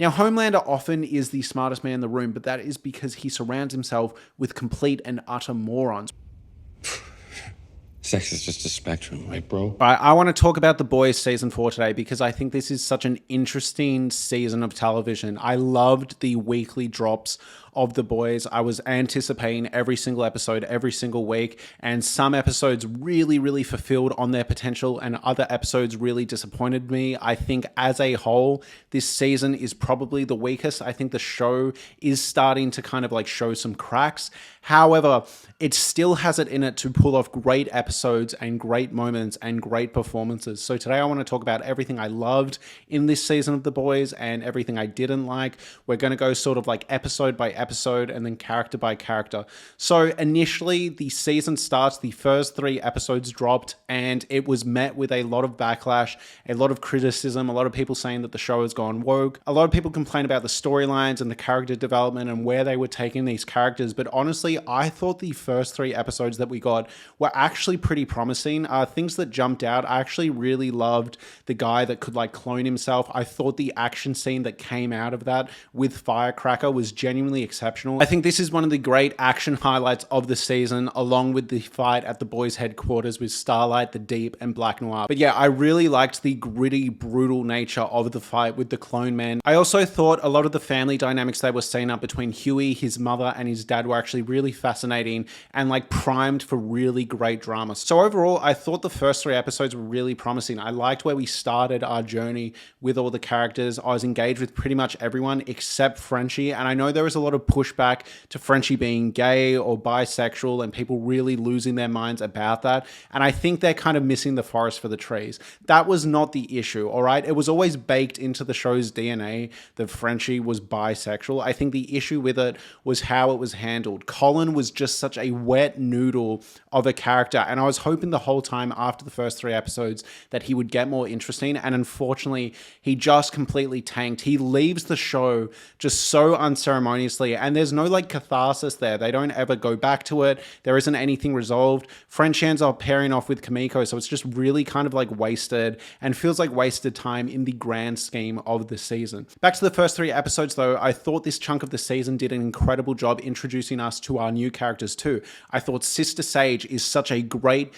Now, Homelander often is the smartest man in the room, but that is because he surrounds himself with complete and utter morons. Sex is just a spectrum, right, bro? I want to talk about The Boys season 4 today because I think this is such an interesting season of television. I loved the weekly drops of The Boys. I was anticipating every single episode, every single week, and some episodes really fulfilled on their potential and other episodes really disappointed me. I think as a whole, this season is probably the weakest. I think the show is starting to kind of like show some cracks. However, it still has it in it to pull off great episodes and great moments and great performances. So today I want to talk about everything I loved in this season of The Boys and everything I didn't like. We're going to go sort of like episode by episode and then character by character. So initially the season starts, the first 3 episodes dropped, and it was met with a lot of backlash, a lot of criticism, a lot of people saying that the show has gone woke. A lot of people complain about the storylines and the character development and where they were taking these characters. But honestly, I thought the first 3 episodes that we got were actually pretty promising. Things that jumped out, I actually really loved the guy that could like clone himself. I thought the action scene that came out of that with Firecracker was genuinely exceptional. I think this is one of the great action highlights of the season, along with the fight at the boys' headquarters with Starlight, the Deep, and Black Noir. But yeah, I really liked the gritty, brutal nature of the fight with the clone man. I also thought a lot of the family dynamics they were setting up between Huey, his mother, and his dad were actually really fascinating and like primed for really great drama. So overall, I thought the first 3 episodes were really promising. I liked where we started our journey with all the characters. I was engaged with pretty much everyone except Frenchie, and I know there was a lot of pushback to Frenchie being gay or bisexual and people really losing their minds about that, and I think they're kind of missing the forest for the trees. That was not the issue, all right? It was always baked into the show's DNA that Frenchie was bisexual. I think the issue with it was how it was handled. Colin was just such a wet noodle of a character, and I was hoping the whole time after the first 3 episodes that he would get more interesting, and unfortunately, he just completely tanked. He leaves the show just so unceremoniously, and there's no like catharsis there. They don't ever go back to it. There isn't anything resolved. French ends up pairing off with Kamiko, so it's just really kind of like wasted and feels like wasted time in the grand scheme of the season. Back to the first 3 episodes though, I thought this chunk of the season did an incredible job introducing us to our new characters too. I thought Sister Sage is such a great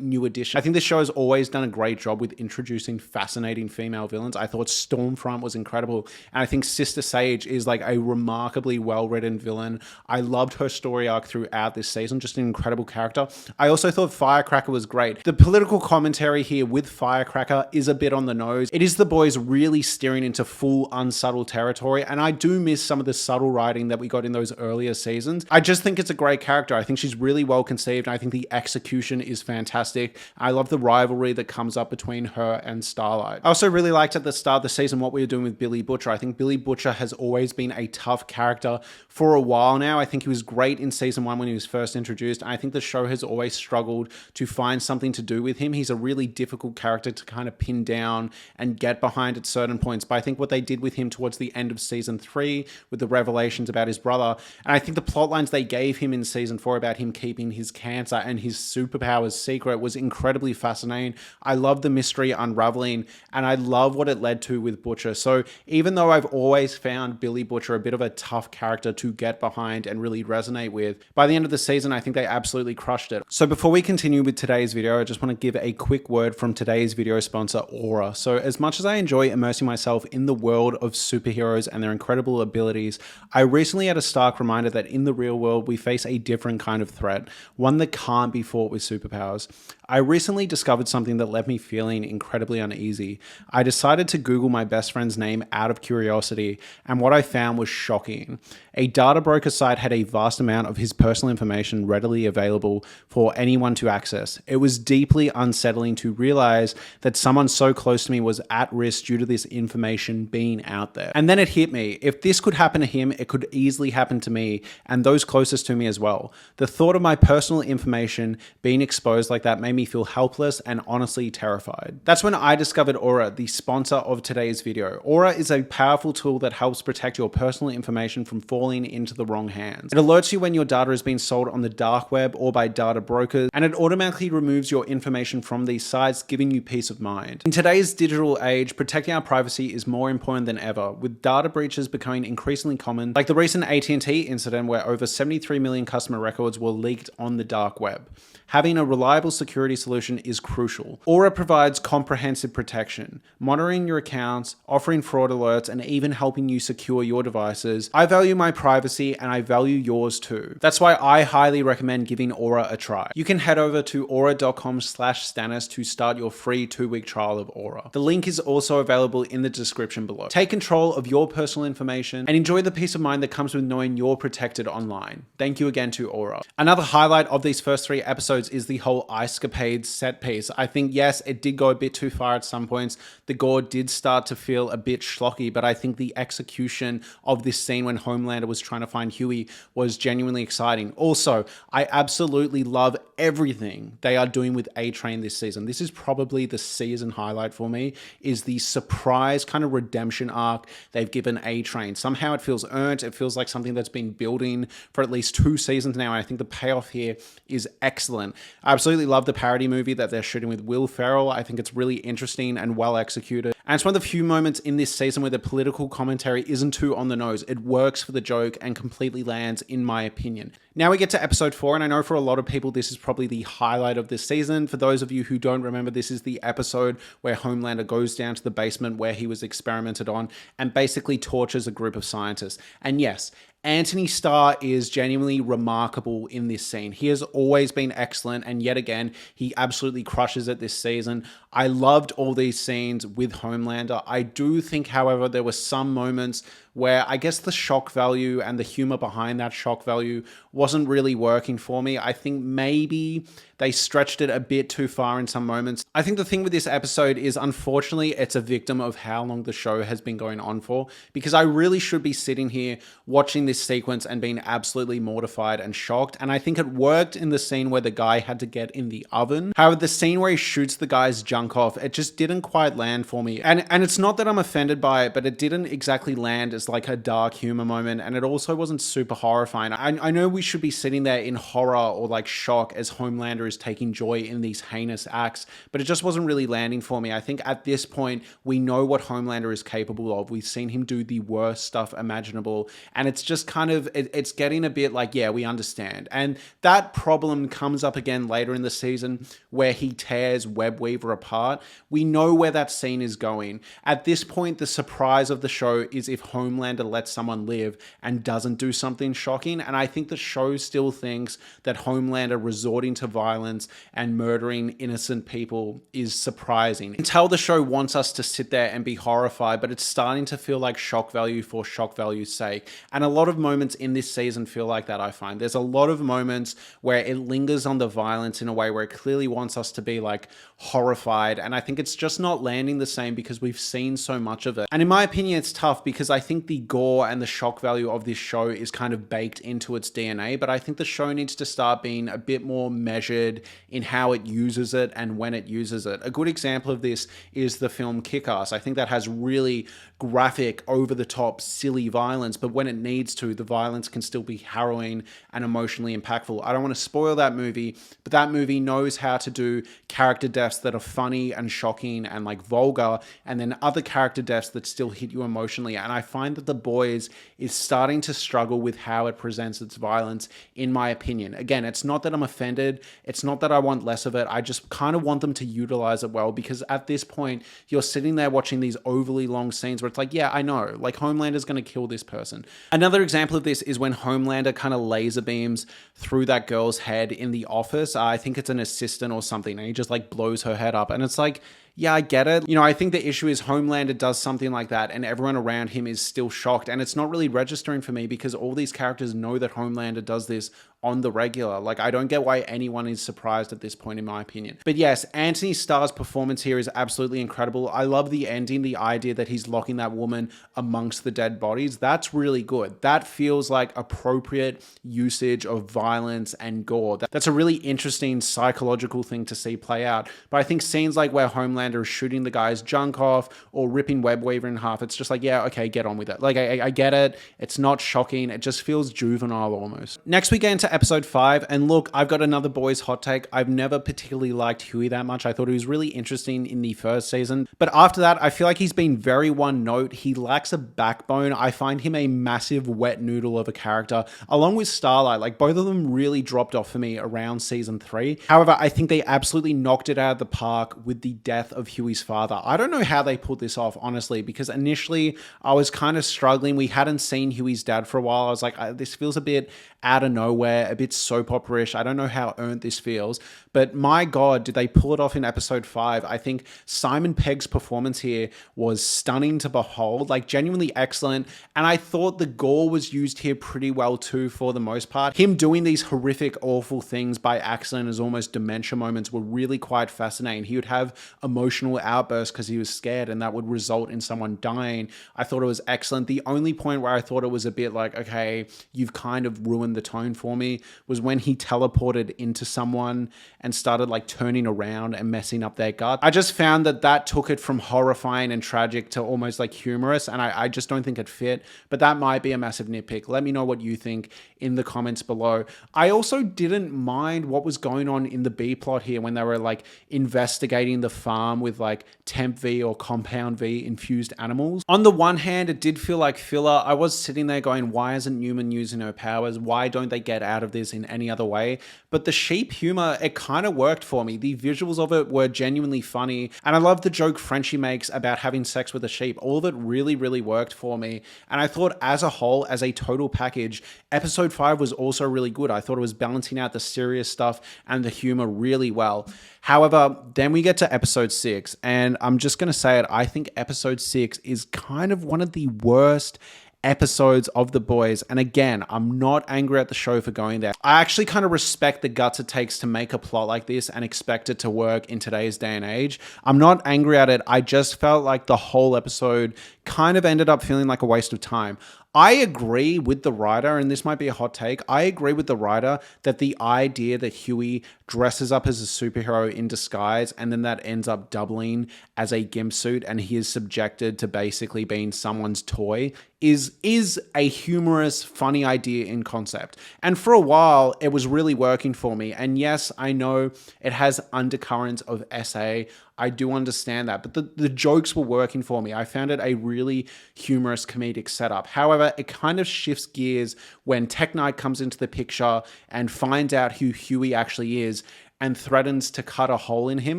new addition. I think this show has always done a great job with introducing fascinating female villains. I thought Stormfront was incredible, and I think Sister Sage is like a remarkably well-written villain. I loved her story arc throughout this season, just an incredible character. I also thought Firecracker was great. The political commentary here with Firecracker is a bit on the nose. It is the boys really steering into full unsubtle territory, and I do miss some of the subtle writing that we got in those earlier seasons. I just think it's a great character. I think she's really well conceived. I think the execution is fantastic. I love the rivalry that comes up between her and Starlight. I also really liked at the start of the season what we were doing with Billy Butcher. I think Billy Butcher has always been a tough character for a while now. I think he was great in season 1 when he was first introduced. I think the show has always struggled to find something to do with him. He's a really difficult character to kind of pin down and get behind at certain points. But I think what they did with him towards the end of season 3 with the revelations about his brother, and I think the plot lines they gave him in season 4 about him keeping his cancer and his superpowers secret was incredibly fascinating. I love the mystery unraveling, and I love what it led to with Butcher. So even though I've always found Billy Butcher a bit of a tough character to get behind and really resonate with, by the end of the season, I think they absolutely crushed it. So before we continue with today's video, I just want to give a quick word from today's video sponsor, Aura. So as much as I enjoy immersing myself in the world of superheroes and their incredible abilities, I recently had a stark reminder that in the real world, we face a different kind of threat, one that can't be fought with superpowers. I recently discovered something that left me feeling incredibly uneasy. I decided to Google my best friend's name out of curiosity, and what I found was shocking. A data broker site had a vast amount of his personal information readily available for anyone to access. It was deeply unsettling to realize that someone so close to me was at risk due to this information being out there. And then it hit me. If this could happen to him, it could easily happen to me and those closest to me as well. The thought of my personal information being exposed like that made me feel helpless and honestly terrified. That's when I discovered Aura, the sponsor of today's video. Aura is a powerful tool that helps protect your personal information from from falling into the wrong hands. It alerts you when your data is being sold on the dark web or by data brokers, and it automatically removes your information from these sites, giving you peace of mind. In today's digital age, protecting our privacy is more important than ever, with data breaches becoming increasingly common, like the recent AT&T incident where over 73 million customer records were leaked on the dark web. Having a reliable security solution is crucial. Aura provides comprehensive protection, monitoring your accounts, offering fraud alerts, and even helping you secure your devices. I value my privacy and I value yours too. That's why I highly recommend giving Aura a try. You can head over to aura.com/Stannis to start your free 2-week trial of Aura. The link is also available in the description below. Take control of your personal information and enjoy the peace of mind that comes with knowing you're protected online. Thank you again to Aura. Another highlight of these first 3 episodes is the whole Icecapades set piece. I think, yes, it did go a bit too far at some points. The gore did start to feel a bit schlocky, but I think the execution of this scene when Homelander was trying to find Huey was genuinely exciting. Also, I absolutely love everything they are doing with A-Train this season. This is probably the season highlight for me, is the surprise kind of redemption arc they've given A-Train. Somehow it feels earned. It feels like something that's been building for at least 2 seasons now, and I think the payoff here is excellent. I absolutely love the parody movie that they're shooting with Will Ferrell. I think it's really interesting and well executed. And it's one of the few moments in this season where the political commentary isn't too on the nose. It works for the joke and completely lands, in my opinion. Now we get to episode 4, and I know for a lot of people this is probably the highlight of this season. For those of you who don't remember, this is the episode where Homelander goes down to the basement where he was experimented on and basically tortures a group of scientists. And yes, Anthony Starr is genuinely remarkable in this scene. He has always been excellent, and yet again, he absolutely crushes it this season. I loved all these scenes with Homelander. I do think, however, there were some moments where I guess the shock value and the humor behind that shock value wasn't really working for me. I think maybe they stretched it a bit too far in some moments. I think the thing with this episode is, unfortunately, it's a victim of how long the show has been going on for, because I really should be sitting here watching this sequence and being absolutely mortified and shocked. And I think it worked in the scene where the guy had to get in the oven. However, the scene where he shoots the guy's junk off, it just didn't quite land for me. And it's not that I'm offended by it, but it didn't exactly land as like a dark humor moment, and it also wasn't super horrifying. I know we should be sitting there in horror or like shock as Homelander is taking joy in these heinous acts, but it just wasn't really landing for me. I think at this point, we know what Homelander is capable of. We've seen him do the worst stuff imaginable, and it's just kind of, it's getting a bit like, yeah, we understand. And that problem comes up again later in the season where he tears Webweaver apart. We know where that scene is going. At this point, the surprise of the show is if Homelander lets someone live and doesn't do something shocking. And I think the show still thinks that Homelander resorting to violence and murdering innocent people is surprising. Until the show wants us to sit there and be horrified, but it's starting to feel like shock value for shock value's sake. And a lot of moments in this season feel like that, I find. There's a lot of moments where it lingers on the violence in a way where it clearly wants us to be like horrified. And I think it's just not landing the same because we've seen so much of it. And in my opinion, it's tough because I think the gore and the shock value of this show is kind of baked into its DNA, but I think the show needs to start being a bit more measured in how it uses it and when it uses it. A good example of this is the film Kick-Ass. I think that has really graphic, over-the-top, silly violence, but when it needs to, the violence can still be harrowing and emotionally impactful. I don't want to spoil that movie, but that movie knows how to do character deaths that are funny and shocking and like vulgar, and then other character deaths that still hit you emotionally. And I find that The Boys is starting to struggle with how it presents its violence, in my opinion. Again, it's not that I'm offended. It's not that I want less of it. I just kind of want them to utilize it well, because at this point, you're sitting there watching these overly long scenes where it's like, yeah, I know, like Homelander's going to kill this person. Another example of this is when Homelander kind of laser beams through that girl's head in the office. I think it's an assistant or something, and he just like blows her head up. And it's like, yeah, I get it. You know, I think the issue is Homelander does something like that and everyone around him is still shocked. And it's not really registering for me because all these characters know that Homelander does this on the regular. Like, I don't get why anyone is surprised at this point, in my opinion. But yes, Anthony Starr's performance here is absolutely incredible. I love the ending, the idea that he's locking that woman amongst the dead bodies. That's really good. That feels like appropriate usage of violence and gore. That's a really interesting psychological thing to see play out. But I think scenes like where Homelander Homelander is shooting the guy's junk off or ripping Webweaver in half. It's just like, yeah, okay, get on with it. Like, I get it. It's not shocking. It just feels juvenile almost. Next, we get into episode 5. And look, I've got another boys hot take. I've never particularly liked Huey that much. I thought he was really interesting in the first season. But after that, I feel like he's been very one note. He lacks a backbone. I find him a massive wet noodle of a character, along with Starlight. Like, both of them really dropped off for me around season 3. However, I think they absolutely knocked it out of the park with the death of Huey's father. I don't know how they pulled this off, honestly, because initially I was kind of struggling. We hadn't seen Huey's dad for a while. I was like, this feels a bit out of nowhere, a bit soap opera-ish. I don't know how earned this feels, but my God, did they pull it off in episode 5. I think Simon Pegg's performance here was stunning to behold, like genuinely excellent. And I thought the gore was used here pretty well too, for the most part. Him doing these horrific, awful things by accident as almost dementia moments were really quite fascinating. He would have emotional outbursts because he was scared, and that would result in someone dying. I thought it was excellent. The only point where I thought it was a bit like, okay, you've kind of ruined the tone for me, was when he teleported into someone and started like turning around and messing up their gut. I just found that took it from horrifying and tragic to almost like humorous, and I just don't think it fit, but that might be a massive nitpick. Let me know what you think in the comments below. I also didn't mind what was going on in the B plot here when they were like investigating the farm with like Temp V or Compound V infused animals. On the one hand, it did feel like filler. I was sitting there going, why isn't Newman using her powers? Why don't they get out of this in any other way? But the sheep humor, it kind of worked for me. The visuals of it were genuinely funny, and I love the joke Frenchie makes about having sex with a sheep. All of it really, really worked for me. And I thought as a whole, as a total package, episode 5 was also really good. I thought it was balancing out the serious stuff and the humor really well. However, then we get to episode 6, and I'm just going to say it, I think episode 6 is kind of one of the worst episodes of The Boys. And again, I'm not angry at the show for going there. I actually kind of respect the guts it takes to make a plot like this and expect it to work in today's day and age. I'm not angry at it. I just felt like the whole episode kind of ended up feeling like a waste of time. I agree with the writer, and this might be a hot take, I agree with the writer that the idea that Huey dresses up as a superhero in disguise and then that ends up doubling as a gimp suit and he is subjected to basically being someone's toy is a humorous, funny idea in concept. And for a while, it was really working for me. And yes, I know it has undercurrents of SA. I do understand that, but the jokes were working for me. I found it a really humorous comedic setup. However, it kind of shifts gears when Tech Knight comes into the picture and finds out who Huey actually is and threatens to cut a hole in him.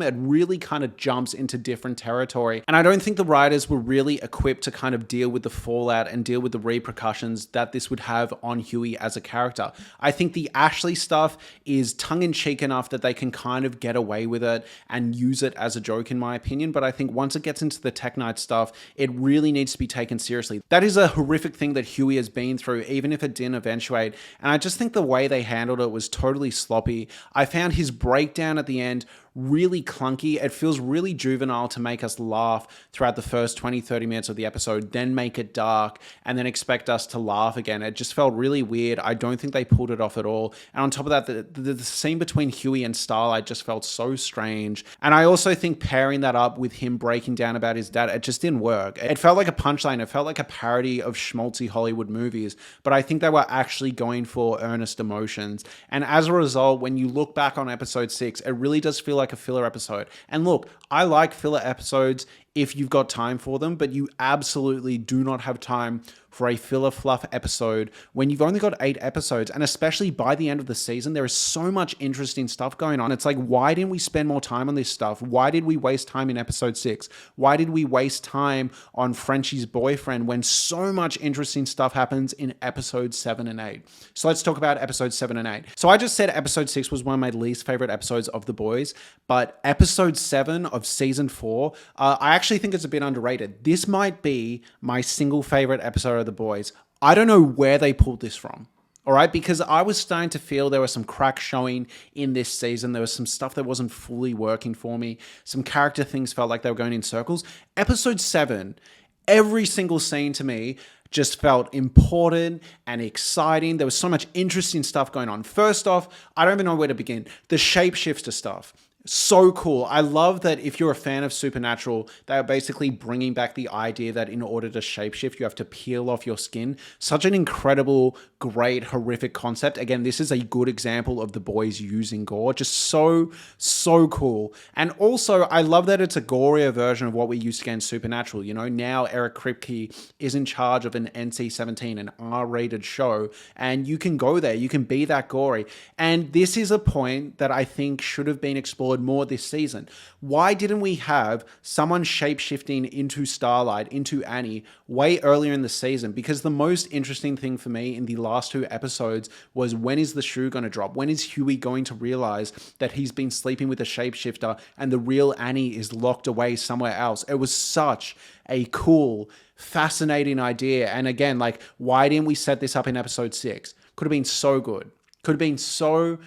It really kind of jumps into different territory. And I don't think the writers were really equipped to kind of deal with the fallout and deal with the repercussions that this would have on Huey as a character. I think the Ashley stuff is tongue-in-cheek enough that they can kind of get away with it and use it as a joke, in my opinion. But I think once it gets into the Tech Knight stuff, it really needs to be taken seriously. That is a horrific thing that Huey has been through, even if it didn't eventuate. And I just think the way they handled it was totally sloppy. I found his breakdown at the end really clunky. It feels really juvenile to make us laugh throughout the first 20-30 minutes of the episode, then make it dark and then expect us to laugh again. It just felt really weird. I don't think they pulled it off at all. And on top of that, the scene between Huey and Starlight just felt so strange. And I also think pairing that up with him breaking down about his dad, it just didn't work. It felt like a punchline. It felt like a parody of schmaltzy Hollywood movies, but I think they were actually going for earnest emotions. And as a result, when you look back on episode 6, it really does feel like a filler episode. And look, I like filler episodes if you've got time for them, but you absolutely do not have time for a filler fluff episode when you've only got 8 episodes. And especially by the end of the season, there is so much interesting stuff going on. It's like, why didn't we spend more time on this stuff? Why did we waste time in episode 6? Why did we waste time on Frenchie's boyfriend when so much interesting stuff happens in episodes 7 and 8? So let's talk about episodes 7 and 8. So I just said episode 6 was one of my least favorite episodes of The Boys, but episode 7 of season 4, I actually think it's a bit underrated. This might be my single favorite episode of The Boys. I don't know where they pulled this from. All right, because I was starting to feel there was some cracks showing in this season. There was some stuff that wasn't fully working for me. Some character things felt like they were going in circles. Episode 7, every single scene to me just felt important and exciting. There was so much interesting stuff going on. First off, I don't even know where to begin. The shapeshifter stuff. So cool. I love that if you're a fan of Supernatural, they are basically bringing back the idea that in order to shapeshift, you have to peel off your skin. Such an incredible, great, horrific concept. Again, this is a good example of the boys using gore. Just so cool. And also, I love that it's a gorier version of what we used to get in Supernatural. You know, now Eric Kripke is in charge of an NC-17, an R-rated show, and you can go there. You can be that gory. And this is a point that I think should have been explored more this season. Why didn't we have someone shapeshifting into Starlight, into Annie, way earlier in the season? Because the most interesting thing for me in the last two episodes was, when is the shoe going to drop? When is Huey going to realize that he's been sleeping with a shapeshifter and the real Annie is locked away somewhere else? It was such a cool, fascinating idea. And again, like, why didn't we set this up in episode 6? Could have been so good. Could have been so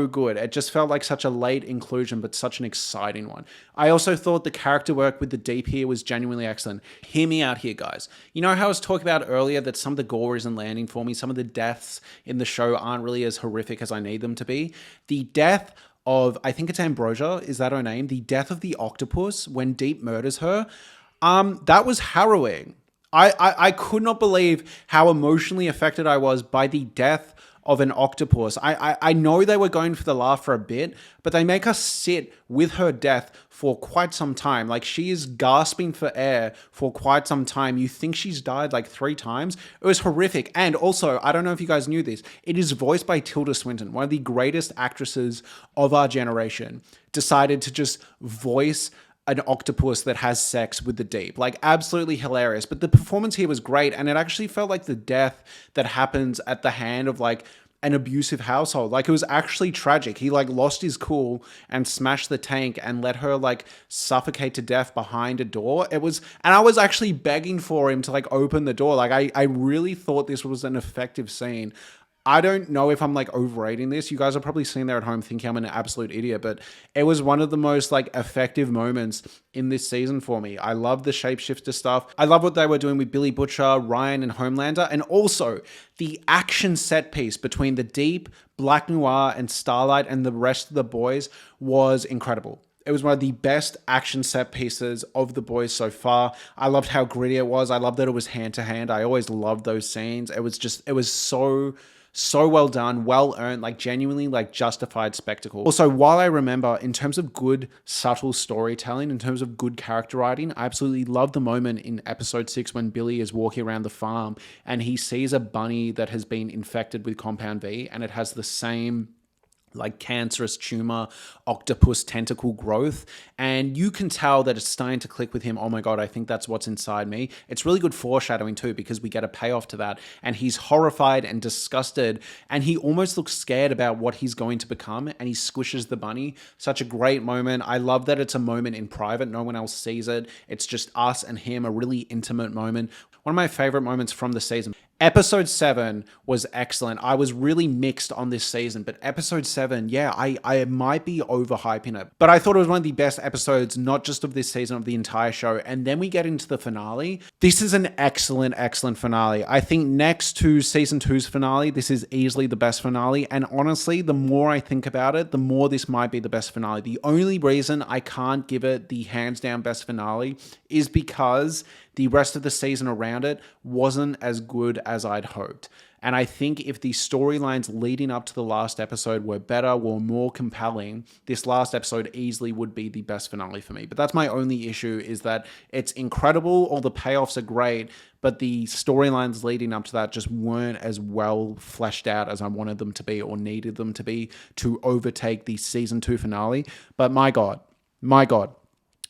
good. It just felt like such a late inclusion, but such an exciting one. I also thought the character work with the Deep here was genuinely excellent. Hear me out here, guys. You know how I was talking about earlier that some of the gore isn't landing for me? Some of the deaths in the show aren't really as horrific as I need them to be. The death of, I think it's Ambrosia, is that her name? The death of the octopus when Deep murders her, that was harrowing. I could not believe how emotionally affected I was by the death of an octopus. I know they were going for the laugh for a bit, but they make us sit with her death for quite some time. Like, she is gasping for air for quite some time. You think she's died like 3 times. It was horrific. And also, I don't know if you guys knew this, it is voiced by Tilda Swinton, one of the greatest actresses of our generation, decided to just voice an octopus that has sex with the Deep. Like, absolutely hilarious. But the performance here was great, and it actually felt like the death that happens at the hand of like an abusive household. Like, it was actually tragic. He like lost his cool and smashed the tank and let her like suffocate to death behind a door. It was, and I was actually begging for him to like open the door. Like, I really thought this was an effective scene. I don't know if I'm like overrating this. You guys are probably sitting there at home thinking I'm an absolute idiot, but it was one of the most like effective moments in this season for me. I love the shapeshifter stuff. I love what they were doing with Billy Butcher, Ryan, and Homelander, and also the action set piece between the Deep, Black Noir, and Starlight and the rest of the boys was incredible. It was one of the best action set pieces of the boys so far. I loved how gritty it was. I loved that it was hand to hand. I always loved those scenes. It was so well done, well earned, like genuinely like justified spectacle. Also, while I remember in terms of good subtle storytelling, in terms of good character writing, I absolutely love the moment in episode 6 when Billy is walking around the farm and he sees a bunny that has been infected with Compound V, and it has the same like cancerous tumor, octopus tentacle growth. And you can tell that it's starting to click with him. Oh my God, I think that's what's inside me. It's really good foreshadowing too, because we get a payoff to that. And he's horrified and disgusted. And he almost looks scared about what he's going to become. And he squishes the bunny. Such a great moment. I love that it's a moment in private. No one else sees it. It's just us and him, a really intimate moment. One of my favorite moments from the season. Episode 7 was excellent. I was really mixed on this season, but episode 7, yeah, I might be overhyping it. But I thought it was one of the best episodes, not just of this season, of the entire show. And then we get into the finale. This is an excellent finale. I think next to season 2's finale, this is easily the best finale. And honestly, the more I think about it, the more this might be the best finale. The only reason I can't give it the hands down best finale is because the rest of the season around it wasn't as good as I'd hoped. And I think if the storylines leading up to the last episode were better, were more compelling, this last episode easily would be the best finale for me. But that's my only issue, is that it's incredible, all the payoffs are great, but the storylines leading up to that just weren't as well fleshed out as I wanted them to be or needed them to be to overtake the season 2 finale. But my God.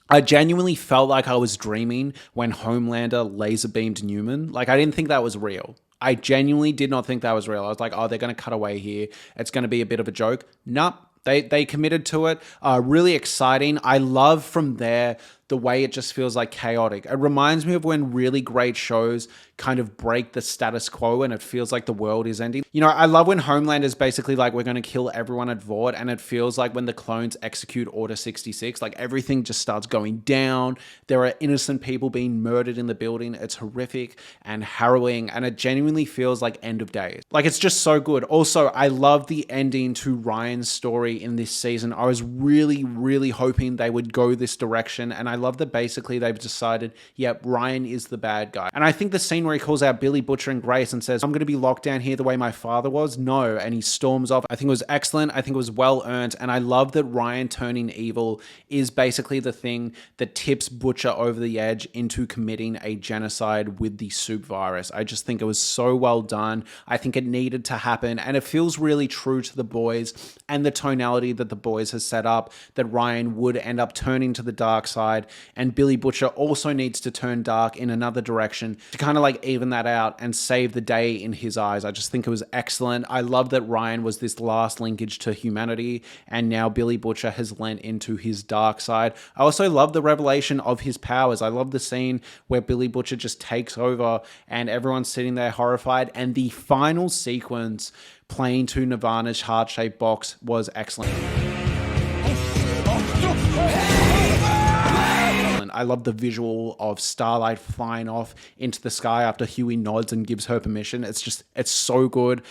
I genuinely felt like I was dreaming when Homelander laser beamed Newman. Like, I didn't think that was real. I genuinely did not think that was real. I was like, oh, they're going to cut away here. It's going to be a bit of a joke. Nope. They committed to it. Really exciting. I love from there the way it just feels like chaotic. It reminds me of when really great shows kind of break the status quo and it feels like the world is ending. You know, I love when Homelander's basically like, we're going to kill everyone at Vought, and it feels like when the clones execute Order 66, like everything just starts going down. There are innocent people being murdered in the building. It's horrific and harrowing, and it genuinely feels like end of days. Like, it's just so good. Also, I love the ending to Ryan's story in this season. I was really hoping they would go this direction, and I love that basically they've decided, yep, Ryan is the bad guy. And I think the scene where he calls out Billy, Butcher, and Grace and says, I'm going to be locked down here the way my father was, no, and he storms off. I think it was excellent. I think it was well earned, and I love that Ryan turning evil is basically the thing that tips Butcher over the edge into committing a genocide with the soup virus. I just think it was so well done. I think it needed to happen, and it feels really true to the boys and the tonality that the boys has set up, that Ryan would end up turning to the dark side, and Billy Butcher also needs to turn dark in another direction to kind of like even that out and save the day in his eyes. I just think it was excellent. I love that Ryan was this last linkage to humanity, and now Billy Butcher has lent into his dark side. I also love the revelation of his powers. I love the scene where Billy Butcher just takes over and everyone's sitting there horrified, and the final sequence playing to Nirvana's heart-shaped box was excellent. I love the visual of Starlight flying off into the sky after Huey nods and gives her permission. It's so good.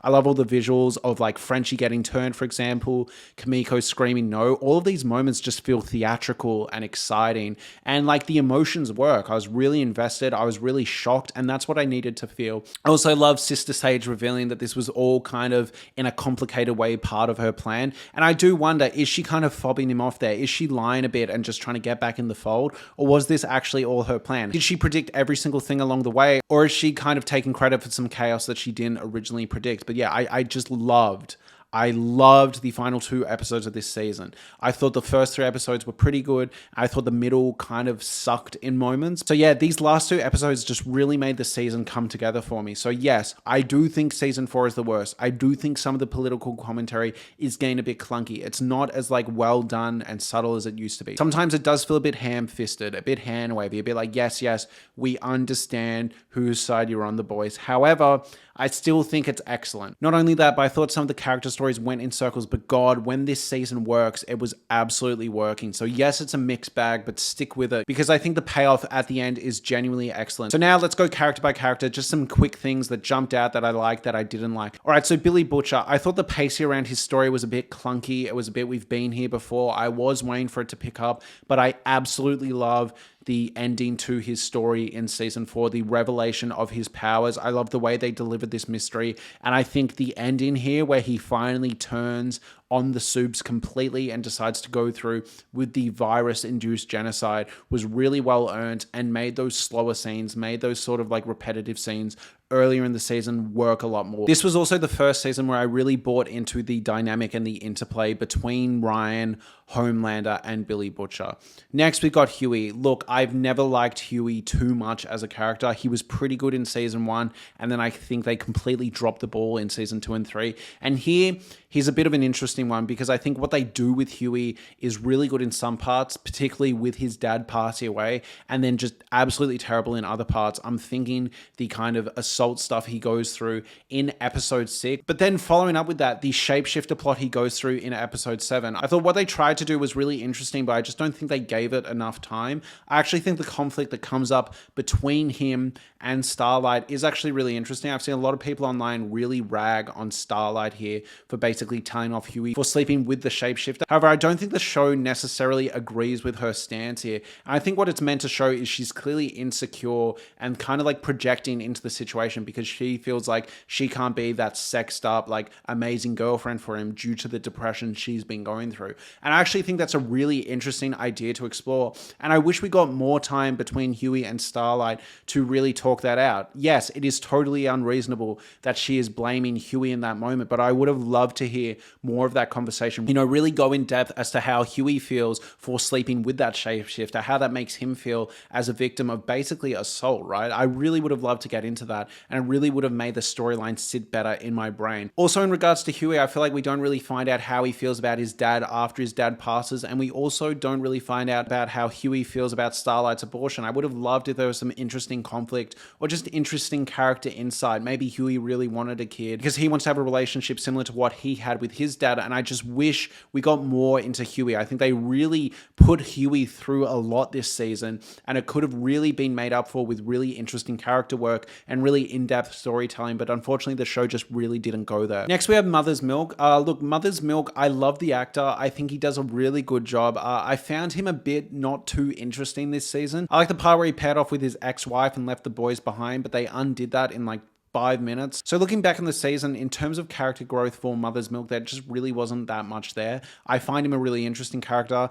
I love all the visuals of like Frenchie getting turned, for example, Kimiko screaming no. All of these moments just feel theatrical and exciting, and like the emotions work. I was really invested. I was really shocked, and that's what I needed to feel. I also love Sister Sage revealing that this was all kind of in a complicated way part of her plan. And I do wonder, is she kind of fobbing him off there? Is she lying a bit and just trying to get back in the fold? Or was this actually all her plan? Did she predict every single thing along the way? Or is she kind of taking credit for some chaos that she didn't originally predict? But yeah, I just loved the final 2 episodes of this season. I thought the first 3 episodes were pretty good. I thought the middle kind of sucked in moments. So yeah, these last 2 episodes just really made the season come together for me. So yes, I do think season 4 is the worst. I do think some of the political commentary is getting a bit clunky. It's not as like well done and subtle as it used to be. Sometimes it does feel a bit ham-fisted, a bit hand-wavy, a bit like, yes, we understand whose side you're on, the boys. However, I still think it's excellent. Not only that, but I thought some of the character stories went in circles, but God, when this season works, it was absolutely working. So yes, it's a mixed bag, but stick with it because I think the payoff at the end is genuinely excellent. So now let's go character by character, just some quick things that jumped out that I liked, that I didn't like. All right, so Billy Butcher, I thought the pacing around his story was a bit clunky. It was a bit, we've been here before. I was waiting for it to pick up, but I absolutely love the ending to his story in season 4, the revelation of his powers. I love the way they delivered this mystery. And I think the ending here where he finally turns on the soups completely and decides to go through with the virus-induced genocide was really well earned and made those slower scenes, made those sort of like repetitive scenes earlier in the season work a lot more. This was also the first season where I really bought into the dynamic and the interplay between Ryan, Homelander, and Billy Butcher. Next, we got Huey. Look, I've never liked Huey too much as a character. He was pretty good in season 1, and then I think they completely dropped the ball in season 2 and 3. And here, he's a bit of an interesting one because I think what they do with Huey is really good in some parts, particularly with his dad passing away, and then just absolutely terrible in other parts. I'm thinking the kind of assault stuff he goes through in episode 6, but then following up with that, the shapeshifter plot he goes through in episode 7. I thought what they tried to do was really interesting, but I just don't think they gave it enough time. I actually think the conflict that comes up between him and Starlight is actually really interesting. I've seen a lot of people online really rag on Starlight here for basically telling off Huey for sleeping with the shapeshifter. However, I don't think the show necessarily agrees with her stance here. And I think what it's meant to show is she's clearly insecure and kind of like projecting into the situation because she feels like she can't be that sexed up, like amazing girlfriend for him due to the depression she's been going through. And I actually think that's a really interesting idea to explore. And I wish we got more time between Huey and Starlight to really talk that out. Yes, it is totally unreasonable that she is blaming Huey in that moment, but I would have loved to hear more of that conversation. Really go in depth as to how Huey feels for sleeping with that shapeshifter, how that makes him feel as a victim of basically assault, right? I really would have loved to get into that, and it really would have made the storyline sit better in my brain. Also, in regards to Huey, I feel like we don't really find out how he feels about his dad after his dad passes, and we also don't really find out about how Huey feels about Starlight's abortion. I would have loved if there was some interesting conflict or just interesting character insight. Maybe Huey really wanted a kid because he wants to have a relationship similar to what he had with his dad, and I just wish we got more into Huey. I think they really put Huey through a lot this season, and it could have really been made up for with really interesting character work and really in-depth storytelling, but unfortunately the show just really didn't go there. Next we have Mother's Milk. Look, Mother's Milk, I love the actor. I think he does a really good job. I found him a bit not too interesting this season. I like the part where he paired off with his ex-wife and left the boys behind, but they undid that in like 5 minutes. So looking back on the season, in terms of character growth for Mother's Milk, there just really wasn't that much there. I find him a really interesting character.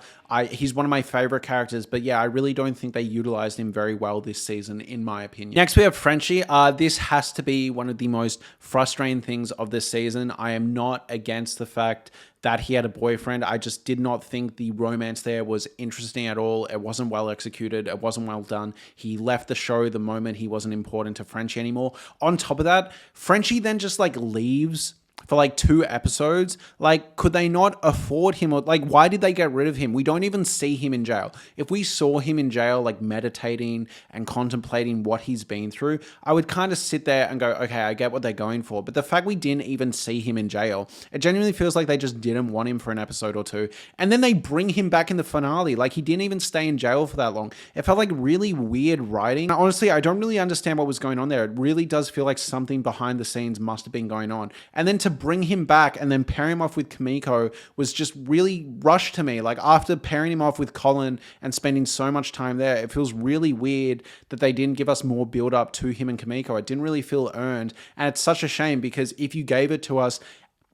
He's one of my favorite characters, but yeah, I really don't think they utilized him very well this season, in my opinion. Next, we have Frenchie. This has to be one of the most frustrating things of this season. I am not against the fact that he had a boyfriend. I just did not think the romance there was interesting at all. It wasn't well executed. It wasn't well done. He left the show the moment he wasn't important to Frenchie anymore. On top of that, Frenchie then just like leaves for like 2 episodes. Like, could they not afford him? Or like, why did they get rid of him? We don't even see him in jail. If we saw him in jail, like meditating and contemplating what he's been through, I would kind of sit there and go, okay, I get what they're going for. But the fact we didn't even see him in jail, it genuinely feels like they just didn't want him for an episode or 2. And then they bring him back in the finale. Like, he didn't even stay in jail for that long. It felt like really weird writing. And honestly, I don't really understand what was going on there. It really does feel like something behind the scenes must have been going on. And then to bring him back and then pair him off with Kimiko was just really rushed to me. Like, after pairing him off with Colin and spending so much time there, it feels really weird that they didn't give us more build up to him and Kimiko. It didn't really feel earned. And it's such a shame, because if you gave it to us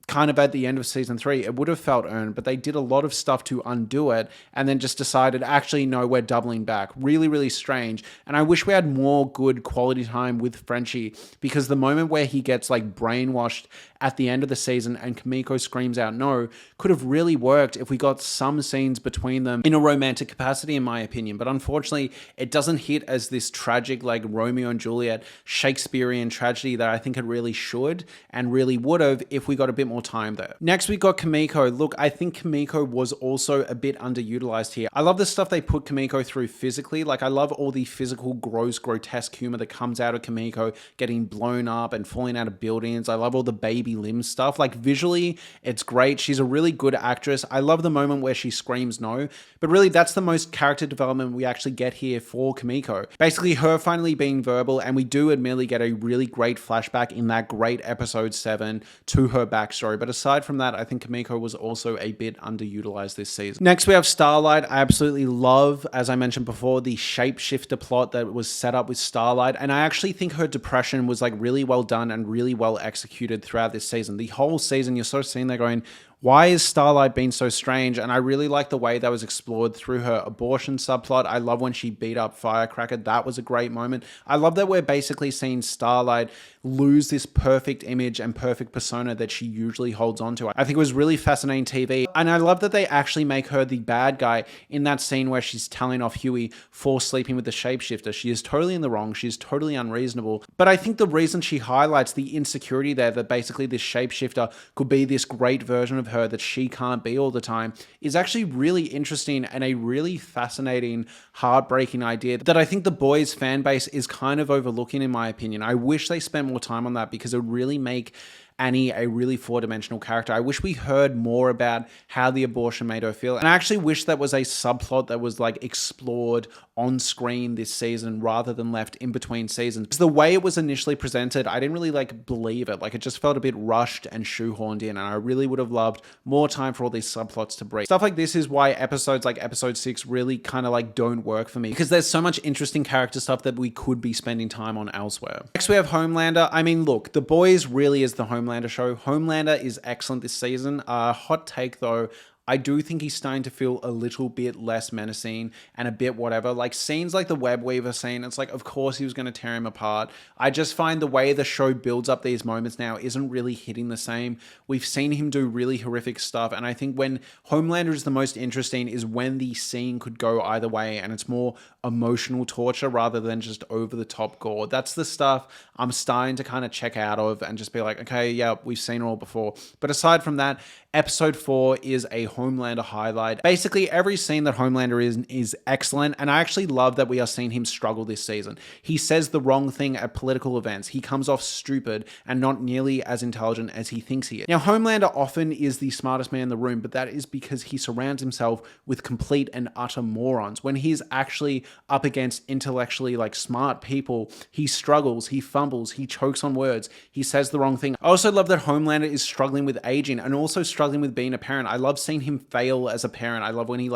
kind of at the end of season 3, it would have felt earned, but they did a lot of stuff to undo it and then just decided, actually, no, we're doubling back. Really, really strange. And I wish we had more good quality time with Frenchie, because the moment where he gets like brainwashed at the end of the season and Kimiko screams out no could have really worked if we got some scenes between them in a romantic capacity, in my opinion. But unfortunately, it doesn't hit as this tragic, like Romeo and Juliet Shakespearean tragedy that I think it really should and really would have if we got a bit more time there. Next, we got Kimiko. Look, I think Kimiko was also a bit underutilized here. I love the stuff they put Kimiko through physically. Like, I love all the physical, gross, grotesque humor that comes out of Kimiko getting blown up and falling out of buildings. I love all the baby limb stuff. Like, visually, it's great. She's a really good actress. I love the moment where she screams no, but really that's the most character development we actually get here for Kimiko. Basically, her finally being verbal, and we do admittedly get a really great flashback in that great episode 7 to her backstory. But aside from that, I think Kimiko was also a bit underutilized this season. Next, we have Starlight. I absolutely love, as I mentioned before, the shapeshifter plot that was set up with Starlight. And I actually think her depression was like really well done and really well executed throughout this season. The whole season, you're sort of sitting there going, why is Starlight being so strange? And I really like the way that was explored through her abortion subplot. I love when she beat up Firecracker. That was a great moment. I love that we're basically seeing Starlight lose this perfect image and perfect persona that she usually holds on to. I think it was really fascinating TV. And I love that they actually make her the bad guy in that scene where she's telling off Huey for sleeping with the shapeshifter. She is totally in the wrong. She's totally unreasonable. But I think the reason she highlights the insecurity there, that basically this shapeshifter could be this great version of her that she can't be all the time, is actually really interesting and a really fascinating, heartbreaking idea that I think the boys fan base is kind of overlooking, in my opinion. I wish they spent more time on that, because it would really make Annie a really 4-dimensional character. I wish we heard more about how the abortion made her feel. And I actually wish that was a subplot that was like explored on screen this season rather than left in between seasons. Because the way it was initially presented, I didn't really like believe it. Like, it just felt a bit rushed and shoehorned in. And I really would have loved more time for all these subplots to breathe. Stuff like this is why episodes like episode 6 really kind of like don't work for me, because there's so much interesting character stuff that we could be spending time on elsewhere. Next, we have Homelander. I mean, look, The Boys really is the Homelander show. Homelander is excellent this season. Hot take though, I do think he's starting to feel a little bit less menacing and a bit whatever. Like scenes like the web weaver scene, it's like, of course he was going to tear him apart. I just find the way the show builds up these moments now isn't really hitting the same. We've seen him do really horrific stuff, and I think when Homelander is the most interesting is when the scene could go either way, and it's more emotional torture rather than just over the top gore. That's the stuff I'm starting to kind of check out of and just be like, okay, yeah, we've seen it all before. But aside from that, episode 4 is a Homelander highlight. Basically, every scene that Homelander is excellent, and I actually love that we are seeing him struggle this season. He says the wrong thing at political events. He comes off stupid and not nearly as intelligent as he thinks he is. Now, Homelander often is the smartest man in the room, but that is because he surrounds himself with complete and utter morons. When he's actually up against intellectually smart people, he struggles, he fumbles, he chokes on words, he says the wrong thing. I also love that Homelander is struggling with aging and also struggling with being a parent. I love seeing him fail as a parent. I love when he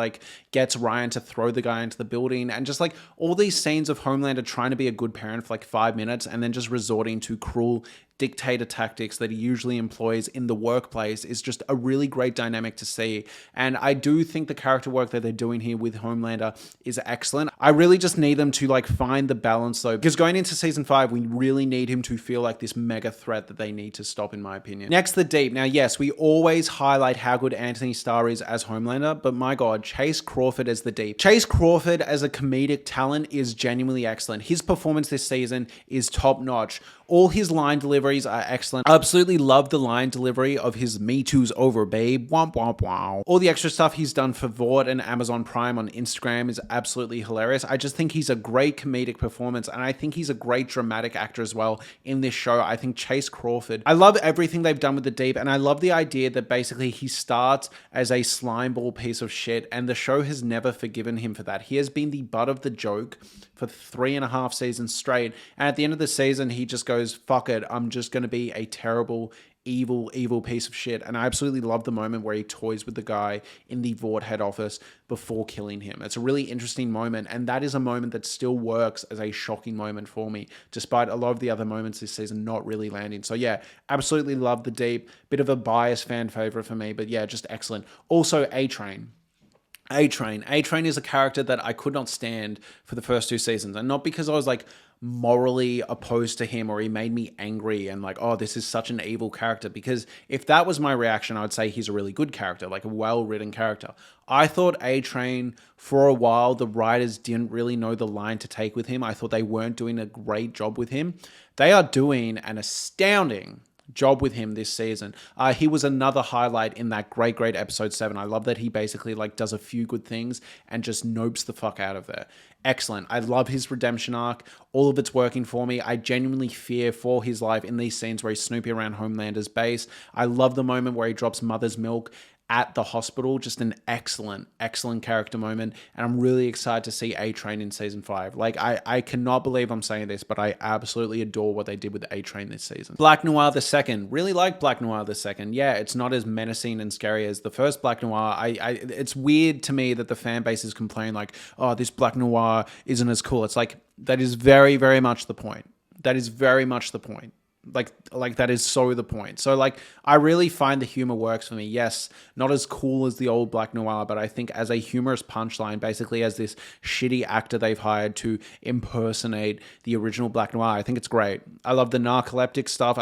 gets Ryan to throw the guy into the building, and just all these scenes of Homelander trying to be a good parent for 5 minutes and then just resorting to cruel dictator tactics that he usually employs in the workplace is just a really great dynamic to see. And I do think the character work that they're doing here with Homelander is excellent. I really just need them to find the balance though, because going into season 5, we really need him to feel like this mega threat that they need to stop, in my opinion. Next, the Deep. Now, yes, we always highlight how good Anthony Starr is as Homelander, but my God, Chase Crawford as the Deep. Chase Crawford as a comedic talent is genuinely excellent. His performance this season is top notch. All his line deliveries are excellent. I absolutely love the line delivery of his "Me Too's over, babe. Womp womp wow." All the extra stuff he's done for Vought and Amazon Prime on Instagram is absolutely hilarious. I just think he's a great comedic performance, and I think he's a great dramatic actor as well in this show. I think Chase Crawford, I love everything they've done with the Deep, and I love the idea that basically he starts as a slimeball piece of shit, and the show has never forgiven him for that. He has been the butt of the joke for 3.5 seasons straight, and at the end of the season, he just goes, fuck it, I'm just going to be a terrible, evil piece of shit. And I absolutely love the moment where he toys with the guy in the Vought head office before killing him. It's a really interesting moment, and that is a moment that still works as a shocking moment for me, despite a lot of the other moments this season not really landing. So yeah, absolutely love the Deep. Bit of a biased fan favorite for me, but yeah, just excellent. Also, A-Train. A-Train is a character that I could not stand for the first 2 seasons, and not because I was morally opposed to him or he made me angry and oh, this is such an evil character, because if that was my reaction, I would say he's a really good character, a well-written character. I thought A-Train, for a while, the writers didn't really know the line to take with him. I thought they weren't doing a great job with him. They are doing an astounding job with him this season. He was another highlight in that great episode 7. I love that he basically does a few good things and just nopes the fuck out of there. Excellent. I love his redemption arc. All of it's working for me. I genuinely fear for his life in these scenes where he's snooping around Homelander's base. I love the moment where he drops Mother's milk at the hospital. Just an excellent character moment, and I'm really excited to see A-Train in season 5. I cannot believe I'm saying this, but I absolutely adore what they did with A-Train this season. Black Noir the Second. Really like Black Noir the Second. Yeah, it's not as menacing and scary as the first Black Noir. It's weird to me that the fan base is complaining oh, this Black Noir isn't as cool. It's that is very, very much the point. That is very much the point. That is so the point. So I really find the humor works for me. Yes, not as cool as the old Black Noir, but I think as a humorous punchline, basically as this shitty actor they've hired to impersonate the original Black Noir, I think it's great. I love the narcoleptic stuff.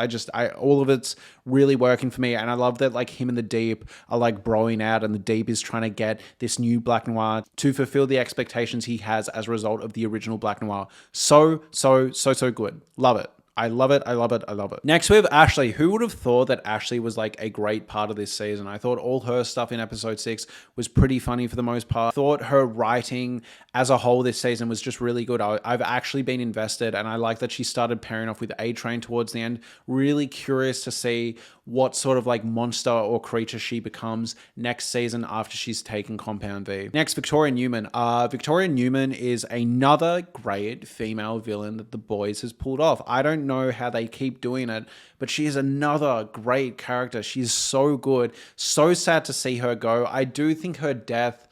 All of it's really working for me, and I love that him and the Deep are broing out, and the Deep is trying to get this new Black Noir to fulfill the expectations he has as a result of the original Black Noir. So good. Love it. I love it. Next, we have Ashley. Who would have thought that Ashley was a great part of this season? I thought all her stuff in episode 6 was pretty funny for the most part. I thought her writing as a whole this season was just really good. I've actually been invested, and I like that she started pairing off with A-Train towards the end. Really curious to see what sort of monster or creature she becomes next season after she's taken Compound V. Next, Victoria Newman. Victoria Newman is another great female villain that The Boys has pulled off. I don't know how they keep doing it, but she is another great character. She's so good. So sad to see her go. I do think her death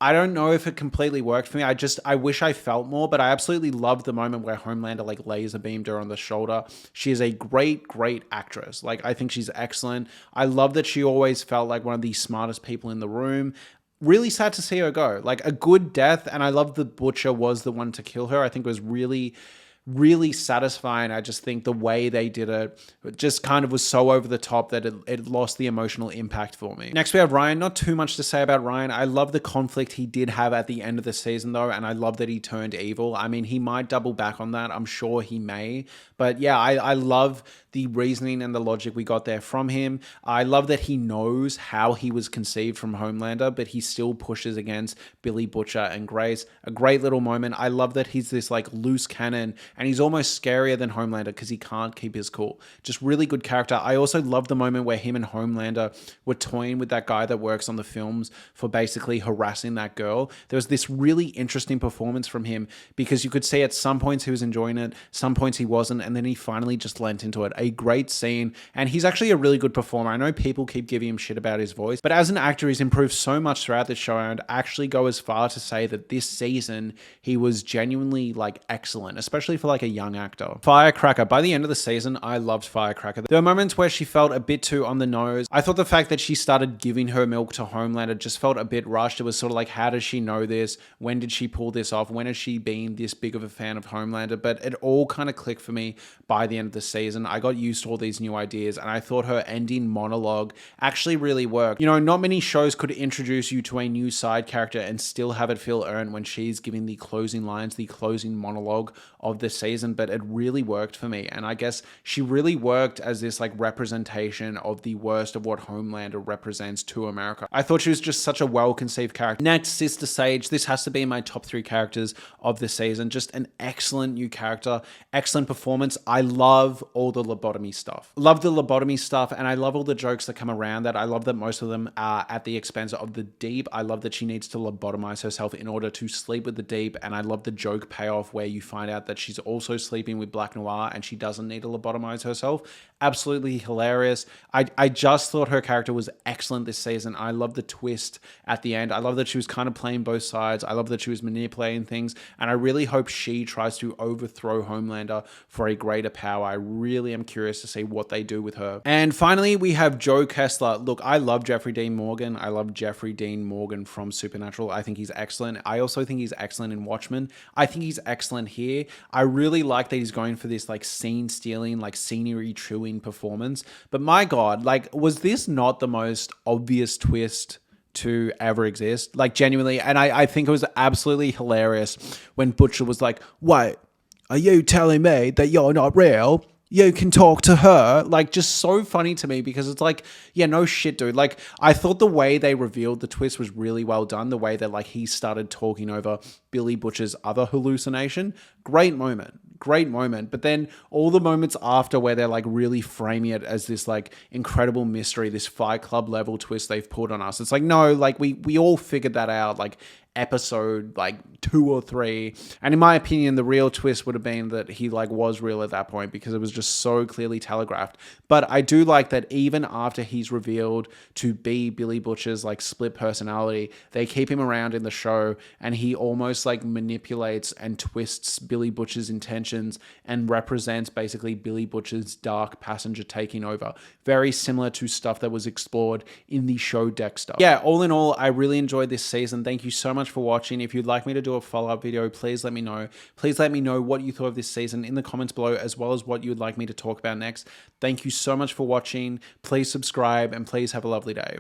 I don't know if it completely worked for me. I wish I felt more, but I absolutely love the moment where Homelander like laser beamed her on the shoulder. She is a great actress. Like, I think she's excellent. I love that she always felt like one of the smartest people in the room. Really sad to see her go. Like, a good death, and I love the Butcher was the one to kill her. I think it was really satisfying. I just think the way they did it just kind of was so over the top that it lost the emotional impact for me. Next, we have Ryan. Not too much to say about Ryan. I love the conflict he did have at the end of the season, though, and I love that he turned evil. I mean, he might double back on that. I'm sure he may. But yeah, I love the reasoning and the logic we got there from him. I love that he knows how he was conceived from Homelander, but he still pushes against Billy Butcher and Grace. A great little moment. I love that he's this like loose cannon, and he's almost scarier than Homelander because he can't keep his cool. Just really good character. I also love the moment where him and Homelander were toying with that guy that works on the films for basically harassing that girl. There was this really interesting performance from him because you could see at some points he was enjoying it, some points he wasn't, and then he finally just lent into it. A great scene, and he's actually a really good performer. I know people keep giving him shit about his voice, but as an actor, he's improved so much throughout the show, and I'd actually go as far to say that this season he was genuinely like excellent, especially for like a young actor. Firecracker. By the end of the season, I loved Firecracker. There were moments where she felt a bit too on the nose. I thought the fact that she started giving her milk to Homelander just felt a bit rushed. It was sort of like, how does she know this? When did she pull this off? When has she been this big of a fan of Homelander? But it all kind of clicked for me by the end of the season. I got used to all these new ideas, and I thought her ending monologue actually really worked. You know, not many shows could introduce you to a new side character and still have it feel earned when she's giving the closing lines, the closing monologue of the season, but it really worked for me. And I guess she really worked as this like representation of the worst of what Homelander represents to America. I thought she was just such a well-conceived character. Next, Sister Sage. This has to be my top 3 characters of the season. Just an excellent new character, excellent performance. I love all the lobotomy stuff. Love the lobotomy stuff, and I love all the jokes that come around that. I love that most of them are at the expense of the Deep. I love that she needs to lobotomize herself in order to sleep with the Deep, and I love the joke payoff where you find out that she's also sleeping with Black Noir and she doesn't need to lobotomize herself. Absolutely hilarious. I just thought her character was excellent this season. I love the twist at the end. I love that she was kind of playing both sides. I love that she was manipulating things, and I really hope she tries to overthrow Homelander for a greater power. I really am curious to see what they do with her. And finally, we have Joe Kessler. Look, I love Jeffrey Dean Morgan. I love Jeffrey Dean Morgan from Supernatural. I think he's excellent. I also think he's excellent in Watchmen. I think he's excellent here. I really like that he's going for this like scene stealing, like scenery chewing performance. But my God, like, was this not the most obvious twist to ever exist? Like, genuinely. And I think it was absolutely hilarious when Butcher was like, wait, are you telling me that you're not real? You can talk to her. Like, just so funny to me because it's like, yeah, no shit, dude. Like, I thought the way they revealed the twist was really well done. The way that like he started talking over Billy Butcher's other hallucination. Great moment. Great moment. But then all the moments after where they're like really framing it as this like incredible mystery, this Fight Club level twist they've put on us. It's like, no, like we all figured that out. Like, episode like 2 or 3, and in my opinion the real twist would have been that he like was real at that point because it was just so clearly telegraphed. But I do like that even after he's revealed to be Billy Butcher's like split personality, they keep him around in the show and he almost like manipulates and twists Billy Butcher's intentions and represents basically Billy Butcher's dark passenger taking over. Very similar to stuff that was explored in the show Dexter. Yeah, all in all, I really enjoyed this season. Thank you so much for watching. If you'd like me to do a follow-up video, please let me know. Please let me know what you thought of this season in the comments below, as well as what you would like me to talk about next. Thank you so much for watching. Please subscribe and please have a lovely day.